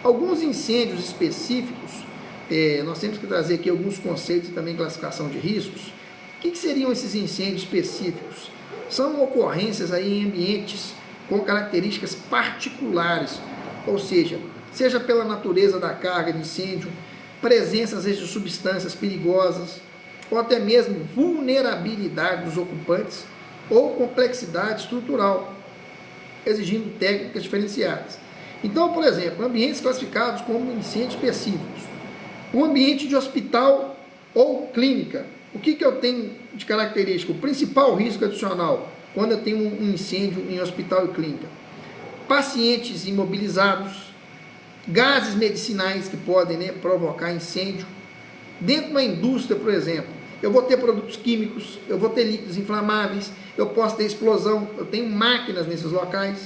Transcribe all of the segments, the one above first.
Alguns incêndios específicos, nós temos que trazer aqui alguns conceitos e também classificação de riscos. O que seriam esses incêndios específicos? São ocorrências aí em ambientes com características particulares, ou seja pela natureza da carga de incêndio, presença às vezes de substâncias perigosas, ou até mesmo vulnerabilidade dos ocupantes, ou complexidade estrutural, exigindo técnicas diferenciadas. Então, por exemplo, ambientes classificados como incêndios específicos. Um ambiente de hospital ou clínica. O que eu tenho de característica? O principal risco adicional quando eu tenho um incêndio em hospital e clínica. Pacientes imobilizados, gases medicinais que podem provocar incêndio. Dentro de uma indústria, por exemplo, eu vou ter produtos químicos, eu vou ter líquidos inflamáveis, eu posso ter explosão, eu tenho máquinas nesses locais.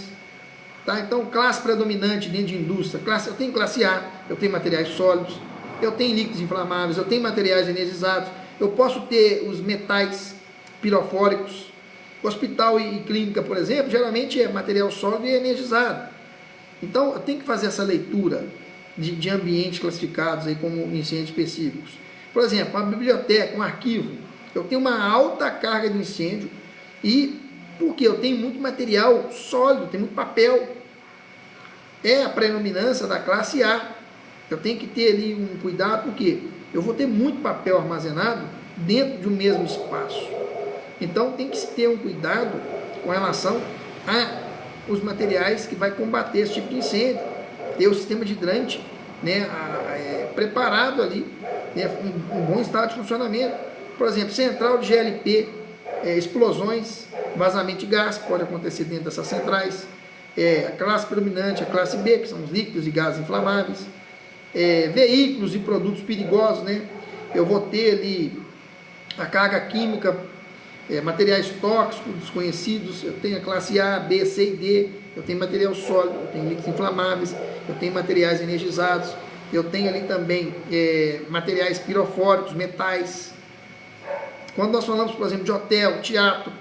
Tá? Então, classe predominante dentro de indústria, eu tenho classe A, eu tenho materiais sólidos, eu tenho líquidos inflamáveis, eu tenho materiais energizados, eu posso ter os metais pirofóricos. Hospital e clínica, por exemplo, geralmente é material sólido e energizado. Então, eu tenho que fazer essa leitura de ambientes classificados aí como incêndios específicos. Por exemplo, uma biblioteca, um arquivo, eu tenho uma alta carga de incêndio e porque eu tenho muito material sólido, tenho muito papel. É a predominância da classe A. Eu tenho que ter ali um cuidado, porque eu vou ter muito papel armazenado dentro de um mesmo espaço. Então tem que se ter um cuidado com relação aos materiais que vai combater esse tipo de incêndio. Ter o sistema de hidrante preparado ali, em bom estado de funcionamento. Por exemplo, central de GLP, explosões, vazamento de gás, pode acontecer dentro dessas centrais. A classe predominante, a classe B, que são os líquidos e gases inflamáveis. Veículos e produtos perigosos, eu vou ter ali a carga química, materiais tóxicos, desconhecidos, eu tenho a classe A, B, C e D, eu tenho material sólido, eu tenho líquidos inflamáveis, eu tenho materiais energizados, eu tenho ali também materiais pirofóricos, metais. Quando nós falamos, por exemplo, de hotel, teatro,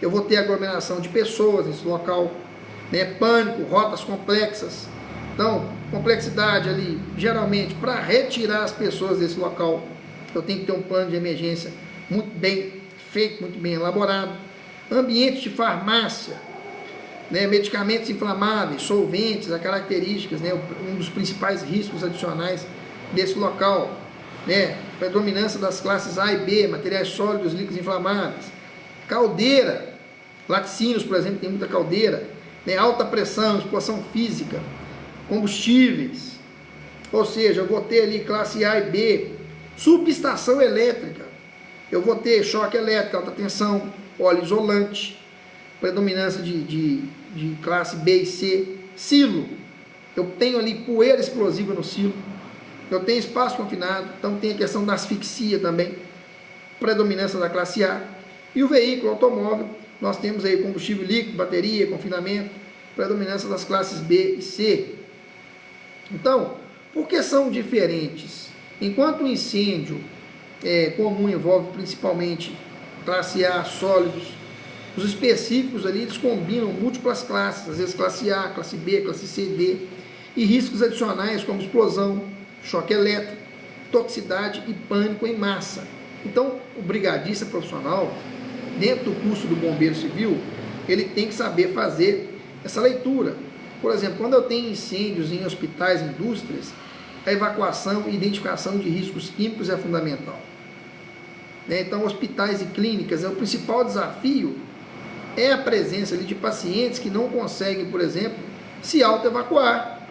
eu vou ter aglomeração de pessoas nesse local, pânico, rotas complexas. Então, complexidade ali, geralmente, para retirar as pessoas desse local, eu tenho que ter um plano de emergência muito bem feito, muito bem elaborado. Ambiente de farmácia, medicamentos inflamáveis, solventes, as características, um dos principais riscos adicionais desse local, predominância das classes A e B, materiais sólidos, líquidos inflamáveis. Caldeira, laticínios, por exemplo, tem muita caldeira, alta pressão, explosão física, combustíveis, ou seja, eu vou ter ali classe A e B, subestação elétrica, eu vou ter choque elétrico, alta tensão, óleo isolante, predominância de classe B e C, silo, eu tenho ali poeira explosiva no silo, eu tenho espaço confinado, então tem a questão da asfixia também, predominância da classe A, e o veículo, automóvel, nós temos aí combustível líquido, bateria, confinamento, predominância das classes B e C. Então, por que são diferentes? Enquanto o incêndio comum envolve principalmente classe A, sólidos, os específicos ali, eles combinam múltiplas classes, às vezes classe A, classe B, classe C, D, e riscos adicionais como explosão, choque elétrico, toxicidade e pânico em massa. Então, o brigadista profissional, dentro do curso do bombeiro civil, ele tem que saber fazer essa leitura. Por exemplo, quando eu tenho incêndios em hospitais e indústrias, a evacuação e identificação de riscos químicos é fundamental. Então, hospitais e clínicas, o principal desafio é a presença ali de pacientes que não conseguem, por exemplo, se auto-evacuar,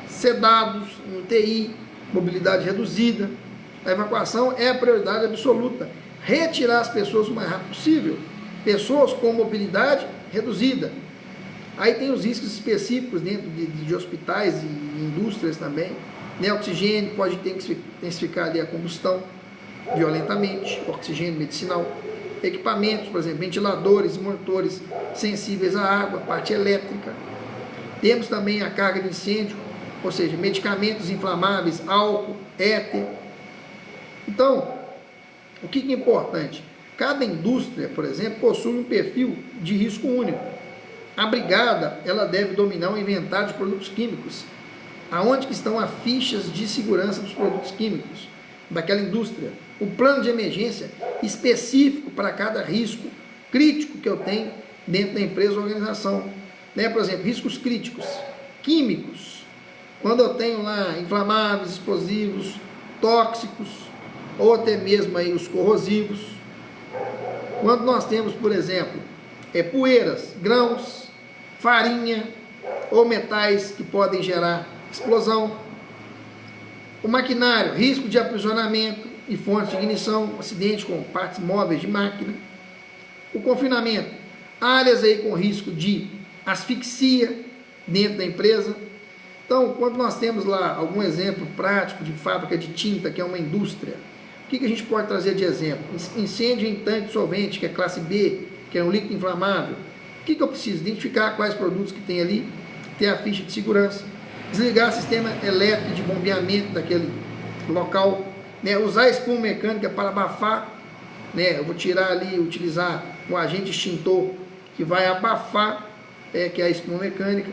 sedados, em UTI, mobilidade reduzida. A evacuação é a prioridade absoluta. Retirar as pessoas o mais rápido possível. Pessoas com mobilidade reduzida. Aí tem os riscos específicos dentro de hospitais e indústrias também. Oxigênio pode intensificar ali a combustão violentamente, oxigênio medicinal. Equipamentos, por exemplo, ventiladores, monitores sensíveis à água, parte elétrica. Temos também a carga de incêndio, ou seja, medicamentos inflamáveis, álcool, éter. Então, o que é importante? Cada indústria, por exemplo, possui um perfil de risco único. A brigada, ela deve dominar o inventário de produtos químicos aonde que estão as fichas de segurança dos produtos químicos daquela indústria, o plano de emergência específico para cada risco crítico que eu tenho dentro da empresa ou organização, né? Por exemplo, riscos críticos, químicos, quando eu tenho lá inflamáveis, explosivos, tóxicos, ou até mesmo aí os corrosivos, quando nós temos, por exemplo, poeiras, grãos, farinha ou metais que podem gerar explosão, o maquinário, risco de aprisionamento e fontes de ignição, acidente com partes móveis de máquina, o confinamento, áreas aí com risco de asfixia dentro da empresa. Então, quando nós temos lá algum exemplo prático de fábrica de tinta, que é uma indústria, o que a gente pode trazer de exemplo? Incêndio em tanque solvente, que é classe B, que é um líquido inflamável. O que eu preciso? Identificar quais produtos que tem ali, ter a ficha de segurança, desligar o sistema elétrico de bombeamento daquele local, né? Usar a espuma mecânica para abafar, né? Eu vou tirar ali, utilizar um agente extintor que vai abafar, que é a espuma mecânica,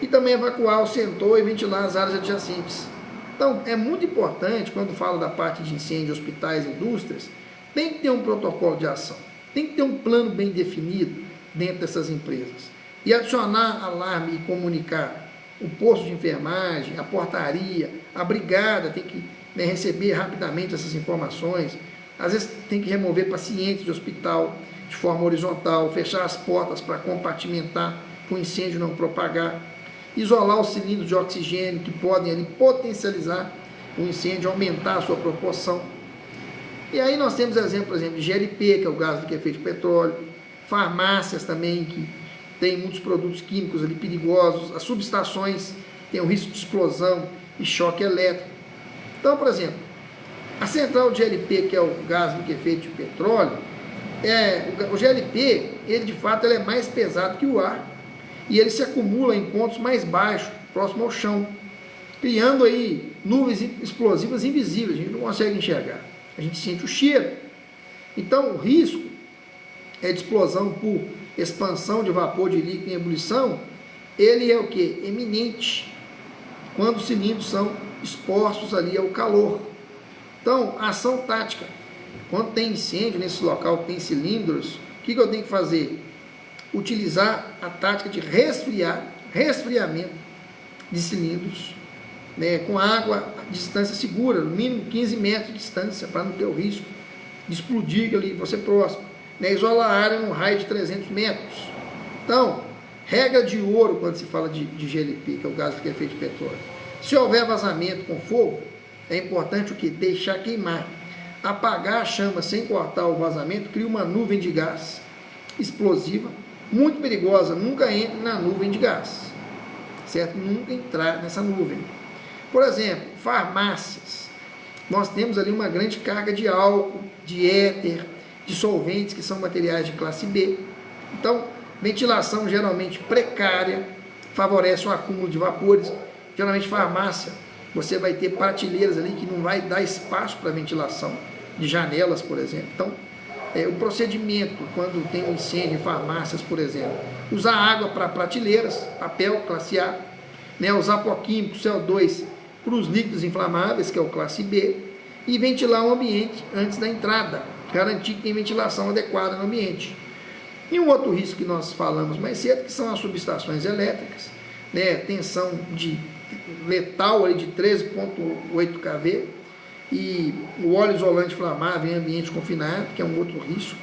e também evacuar o setor e ventilar as áreas adjacentes. Então, é muito importante, quando falo da parte de incêndio, hospitais, indústrias, tem que ter um protocolo de ação, tem que ter um plano bem definido dentro dessas empresas. E adicionar alarme e comunicar o posto de enfermagem, a portaria, a brigada tem que, né, receber rapidamente essas informações. Às vezes tem que remover pacientes de hospital de forma horizontal, fechar as portas para compartimentar, para o incêndio não propagar, isolar os cilindros de oxigênio que podem ali potencializar o incêndio, aumentar a sua proporção. E aí nós temos exemplo, por exemplo, de GLP, que é o gás de efeito de petróleo, farmácias também, que tem muitos produtos químicos ali perigosos, as subestações têm o risco de explosão e choque elétrico. Então, por exemplo, a central de GLP, que é o gás de efeito de petróleo, o GLP, ele de fato ele é mais pesado que o ar, e ele se acumula em pontos mais baixos, próximo ao chão, criando aí nuvens explosivas invisíveis, a gente não consegue enxergar, a gente sente o cheiro. Então, o risco de explosão por expansão de vapor de líquido em ebulição, ele é o que? Eminente, quando os cilindros são expostos ali ao calor. Então, a ação tática, quando tem incêndio nesse local que tem cilindros, o que eu tenho que fazer? Utilizar a tática de resfriamento de cilindros, né, com água a distância segura, no mínimo 15 metros de distância, para não ter o risco de explodir ali, você próximo. Né, isolar a área num raio de 300 metros. Então, regra de ouro quando se fala de GLP, que é o gás de efeito de petróleo. Se houver vazamento com fogo, é importante o que? Deixar queimar. Apagar a chama sem cortar o vazamento, cria uma nuvem de gás explosiva, muito perigosa. Nunca entre na nuvem de gás, certo? Nunca entrar nessa nuvem. Por exemplo, farmácias. Nós temos ali uma grande carga de álcool, de éter, de solventes, que são materiais de classe B. Então, ventilação geralmente precária, favorece o acúmulo de vapores. Geralmente, farmácia, você vai ter prateleiras ali que não vai dar espaço para ventilação, de janelas, por exemplo. Então, o procedimento, quando tem um incêndio em farmácias, por exemplo, usar água para prateleiras, papel, classe A, né, usar pó químico, CO2, para os líquidos inflamáveis, que é o classe B, e ventilar o ambiente antes da entrada, garantir que tem ventilação adequada no ambiente. E um outro risco que nós falamos mais cedo, que são as subestações elétricas, né, tensão letal ali de 13,8 kV, e o óleo isolante inflamável em ambiente confinado, que é um outro risco.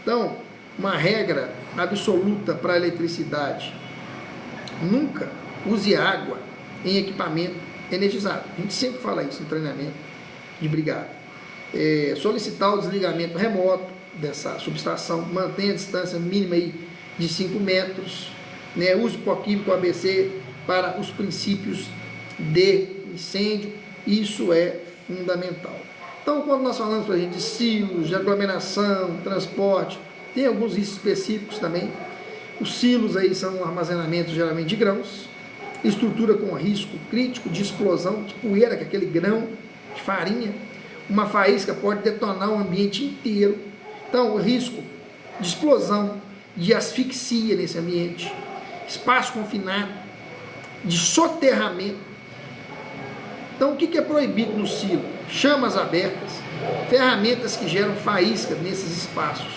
Então, uma regra absoluta para a eletricidade: nunca use água em equipamento energizado. A gente sempre fala isso em treinamento de brigada. Solicitar o desligamento remoto dessa subestação, mantenha a distância mínima aí de 5 metros, né? Use pó químico ABC para os princípios de incêndio, isso é fundamental. Então, quando nós falamos para a gente de silos, de aglomeração, transporte, tem alguns riscos específicos também. Os silos aí são armazenamentos geralmente de grãos, estrutura com risco crítico de explosão, de poeira, que é aquele grão de farinha. Uma faísca pode detonar o ambiente inteiro. Então, o risco de explosão, de asfixia nesse ambiente, espaço confinado, de soterramento, Então, o que é proibido no silo? Chamas abertas, ferramentas que geram faísca nesses espaços.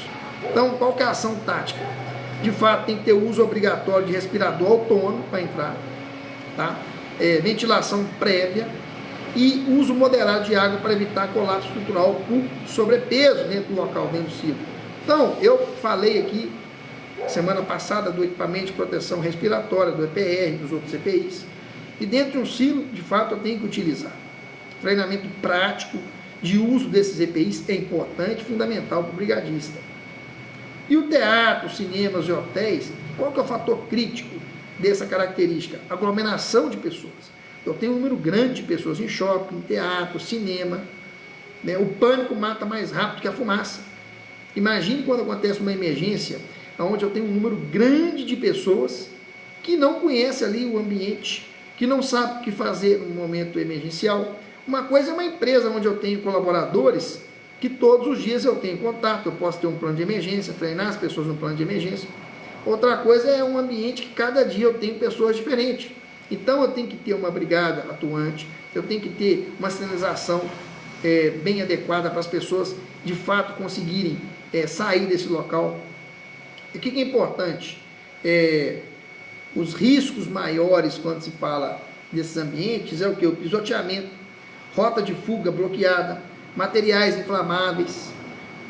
Então, qual que é a ação tática? De fato, tem que ter uso obrigatório de respirador autônomo para entrar, tá? Ventilação prévia e uso moderado de água para evitar colapso estrutural por sobrepeso dentro do local, dentro do silo. Então, eu falei aqui semana passada do equipamento de proteção respiratória, do EPR, dos outros EPIs. E dentro de um silo, de fato, eu tenho que utilizar. Treinamento prático de uso desses EPIs é importante, fundamental para o brigadista. E o teatro, cinemas e hotéis, qual que é o fator crítico dessa característica? Aglomeração de pessoas. Eu tenho um número grande de pessoas em shopping, teatro, cinema. Né? O pânico mata mais rápido que a fumaça. Imagine quando acontece uma emergência, onde eu tenho um número grande de pessoas que não conhecem ali o ambiente, que não sabem o que fazer no momento emergencial. Uma coisa é uma empresa onde eu tenho colaboradores que todos os dias eu tenho contato, eu posso ter um plano de emergência, treinar as pessoas no plano de emergência. Outra coisa é um ambiente que cada dia eu tenho pessoas diferentes. Então eu tenho que ter uma brigada atuante, eu tenho que ter uma sinalização bem adequada para as pessoas de fato conseguirem sair desse local. E o que é importante? Os riscos maiores quando se fala desses ambientes é o que? O pisoteamento, rota de fuga bloqueada, materiais inflamáveis.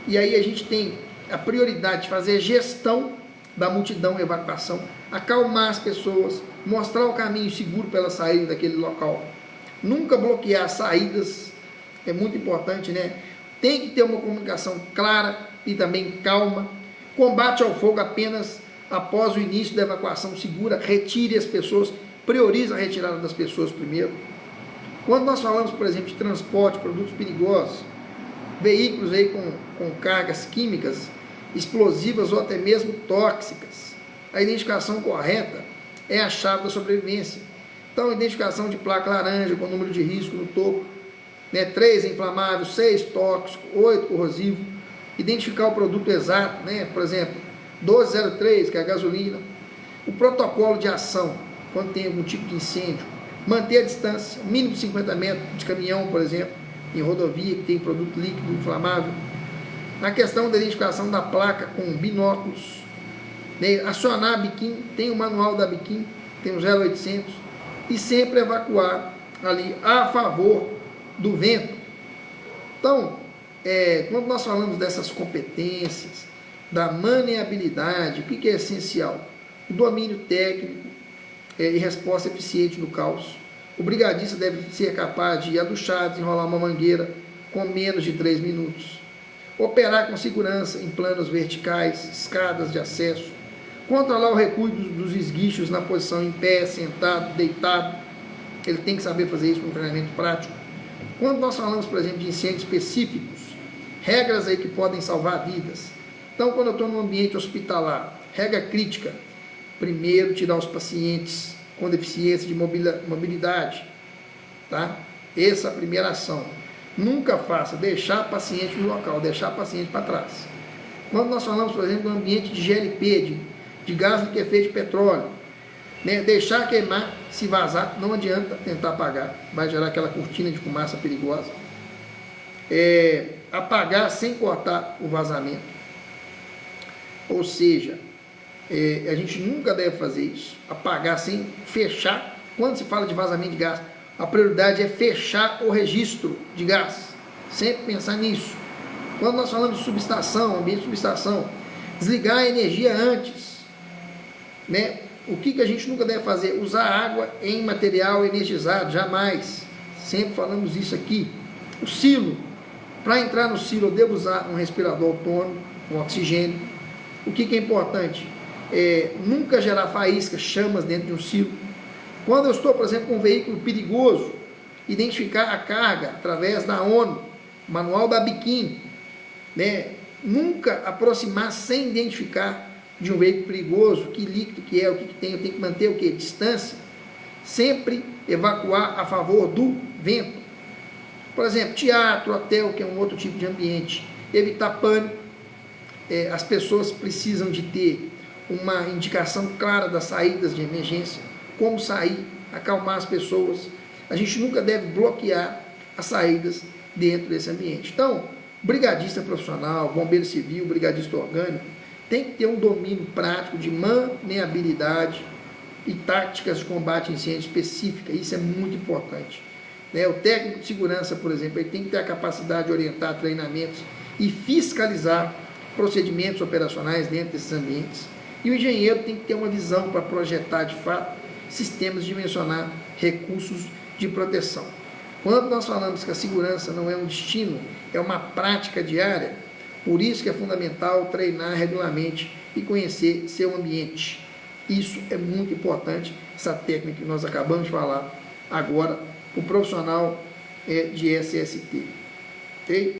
E aí a gente tem a prioridade de fazer gestão da multidão, evacuação, acalmar as pessoas, mostrar o caminho seguro para elas saírem daquele local. Nunca bloquear saídas, é muito importante, né? Tem que ter uma comunicação clara e também calma. Combate ao fogo apenas após o início da evacuação segura, retire as pessoas, priorize a retirada das pessoas primeiro. Quando nós falamos, por exemplo, de transporte, produtos perigosos, veículos aí com cargas químicas, explosivas ou até mesmo tóxicas, a identificação correta é a chave da sobrevivência. Então, identificação de placa laranja com número de risco no topo, né? 3 inflamável, 6 tóxico, 8 corrosivo, identificar o produto exato, né? Por exemplo, 1203, que é a gasolina, o protocolo de ação, quando tem algum tipo de incêndio, manter a distância, mínimo de 50 metros de caminhão, por exemplo, em rodovia que tem produto líquido inflamável. Na questão da identificação da placa com binóculos, né? Acionar a biquim, tem o manual da biquim, tem o 0800, e sempre evacuar ali a favor do vento. Então, quando nós falamos dessas competências, da maneabilidade, o que é essencial? O domínio técnico e resposta eficiente no caos. O brigadista deve ser capaz de aduchar, desenrolar uma mangueira com menos de 3 minutos. Operar com segurança em planos verticais, escadas de acesso. Controlar o recuo dos esguichos na posição em pé, sentado, deitado. Ele tem que saber fazer isso com um treinamento prático. Quando nós falamos, por exemplo, de incêndios específicos, regras aí que podem salvar vidas. Então, quando eu estou num ambiente hospitalar, regra crítica, primeiro tirar os pacientes com deficiência de mobilidade, tá? Essa é a primeira ação. Nunca faça deixar paciente no local, deixar paciente para trás. Quando nós falamos, por exemplo, do ambiente de GLP, de gás liquefeito de petróleo, né? Deixar queimar, se vazar, não adianta tentar apagar, vai gerar aquela cortina de fumaça perigosa. Apagar sem cortar o vazamento. Ou seja, a gente nunca deve fazer isso, apagar sem fechar. Quando se fala de vazamento de gás, a prioridade é fechar o registro de gás, sempre pensar nisso. Quando nós falamos de subestação, ambiente de subestação, desligar a energia antes, né? O que a gente nunca deve fazer? Usar água em material energizado, jamais, sempre falamos isso aqui. O silo, para entrar no silo eu devo usar um respirador autônomo, com oxigênio. O que é importante? Nunca gerar faíscas, chamas dentro de um silo. Quando eu estou, por exemplo, com um veículo perigoso, identificar a carga através da ONU, manual da biquim, né? Nunca aproximar sem identificar de um veículo perigoso, que líquido que é, o que tem, eu tenho que manter o que? Distância. Sempre evacuar a favor do vento. Por exemplo, teatro, hotel, que é um outro tipo de ambiente. Evitar pânico. As pessoas precisam de ter uma indicação clara das saídas de emergência, como sair, acalmar as pessoas. a gente nunca deve bloquear as saídas dentro desse ambiente. Então, brigadista profissional, bombeiro civil, brigadista orgânico, tem que ter um domínio prático de maneabilidade e táticas de combate a incêndio específica. Isso é muito importante. O técnico de segurança, por exemplo, ele tem que ter a capacidade de orientar treinamentos e fiscalizar procedimentos operacionais dentro desses ambientes. E o engenheiro tem que ter uma visão para projetar, de fato, sistemas de dimensionar recursos de proteção. Quando nós falamos que a segurança não é um destino, é uma prática diária, por isso que é fundamental treinar regularmente e conhecer seu ambiente. Isso é muito importante, essa técnica que nós acabamos de falar agora, o profissional de SST. Ok?